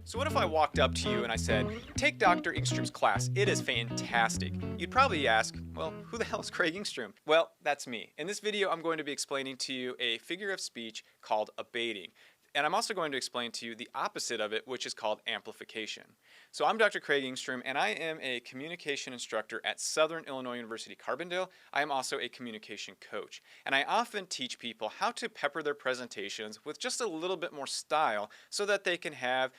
So what if I walked up to you and I said, take Dr. Ingstrom's class, it is fantastic. You'd probably ask, well, who the hell is Craig Ingstrom? Well, that's me. In this video, I'm going to be explaining to you a figure of speech called abating. And I'm also going to explain to you the opposite of it, which is called amplification. So I'm Dr. Craig Ingstrom, and I am a communication instructor at Southern Illinois University, Carbondale. I am also a communication coach. And I often teach people how to pepper their presentations with just a little bit more style so that they can have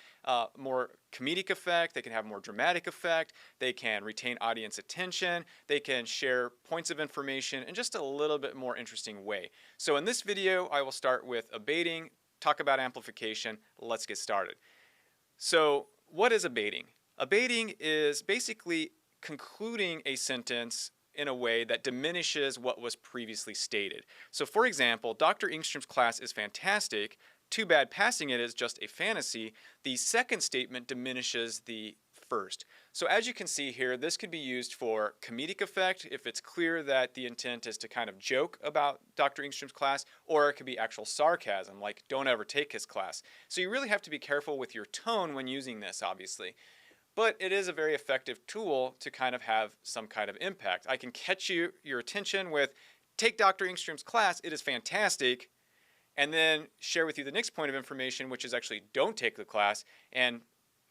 more comedic effect, they can have more dramatic effect, they can retain audience attention, they can share points of information in just a little bit more interesting way. So in this video, I will start with abating, talk about amplification. Let's get started. So what is abating? Abating is basically concluding a sentence in a way that diminishes what was previously stated. So for example, Dr. Ingstrom's class is fantastic. Too bad passing it is just a fantasy. The second statement diminishes the first. So as you can see here, this could be used for comedic effect if it's clear that the intent is to kind of joke about Dr. Ingstrom's class, or it could be actual sarcasm, like don't ever take his class. So you really have to be careful with your tone when using this, obviously. But it is a very effective tool to kind of have some kind of impact. I can catch your attention with, take Dr. Ingstrom's class, it is fantastic, and then share with you the next point of information, which is actually don't take the class, and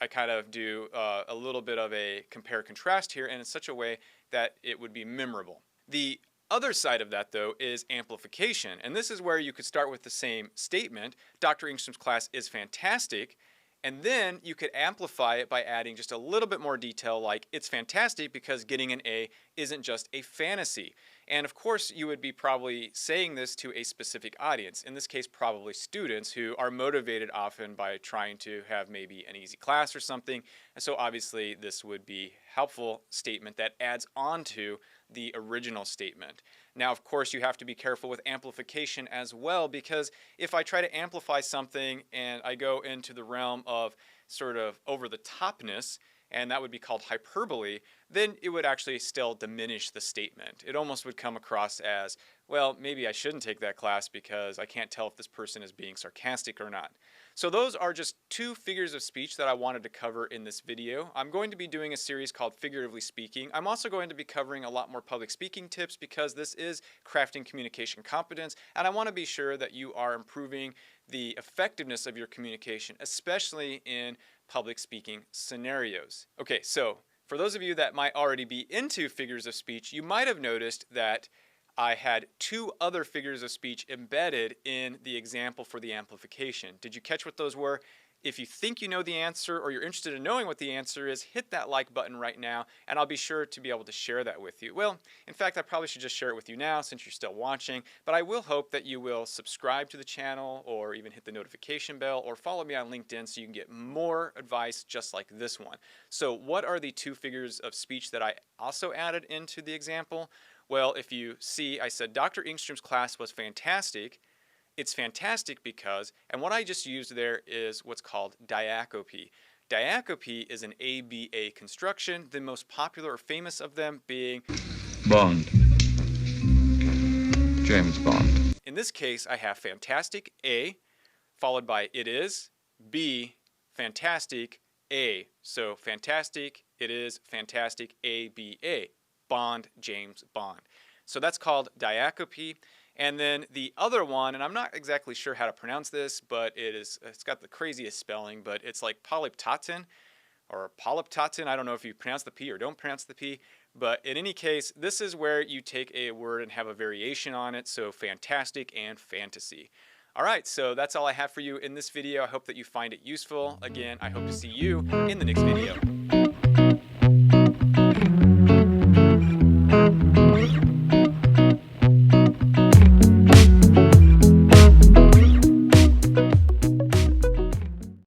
I kind of do a little bit of a compare-contrast here, and in such a way that it would be memorable. The other side of that, though, is amplification, and this is where you could start with the same statement, Dr. Ingstrom's class is fantastic, and then you could amplify it by adding just a little bit more detail, like it's fantastic because getting an A isn't just a fantasy. And of course, you would be probably saying this to a specific audience, in this case, probably students who are motivated often by trying to have maybe an easy class or something. And so obviously, this would be a helpful statement that adds on to the original statement. Now, of course, you have to be careful with amplification as well, because if I try to amplify something and I go into the realm of sort of over-the-topness, and that would be called hyperbole, then it would actually still diminish the statement. It almost would come across as, well, maybe I shouldn't take that class because I can't tell if this person is being sarcastic or not. So those are just two figures of speech that I wanted to cover in this video. I'm going to be doing a series called Figuratively Speaking. I'm also going to be covering a lot more public speaking tips because this is crafting communication competence, and I want to be sure that you are improving the effectiveness of your communication, especially in public speaking scenarios. Okay, so for those of you that might already be into figures of speech, you might have noticed that I had two other figures of speech embedded in the example for the amplification. Did you catch what those were? If you think you know the answer or you're interested in knowing what the answer is, hit that like button right now, and I'll be sure to be able to share that with you. Well, in fact, I probably should just share it with you now since you're still watching, but I will hope that you will subscribe to the channel or even hit the notification bell or follow me on LinkedIn so you can get more advice just like this one. So what are the two figures of speech that I also added into the example? Well, if you see, I said Dr. Ingstrom's class was fantastic. It's fantastic because, and what I just used there is what's called diacope. Diacope is an ABA construction, the most popular or famous of them being Bond. James Bond. In this case, I have fantastic A, followed by it is, B, fantastic, A. So fantastic, it is, fantastic, ABA. Bond, James Bond. So that's called diacope. And then the other one, and I'm not exactly sure how to pronounce this, but it's got the craziest spelling, but it's like Polyptoton or Polyptoton. I don't know if you pronounce the P or don't pronounce the P, but in any case, this is where you take a word and have a variation on it, so fantastic and fantasy. All right, so that's all I have for you in this video. I hope that you find it useful. Again, I hope to see you in the next video.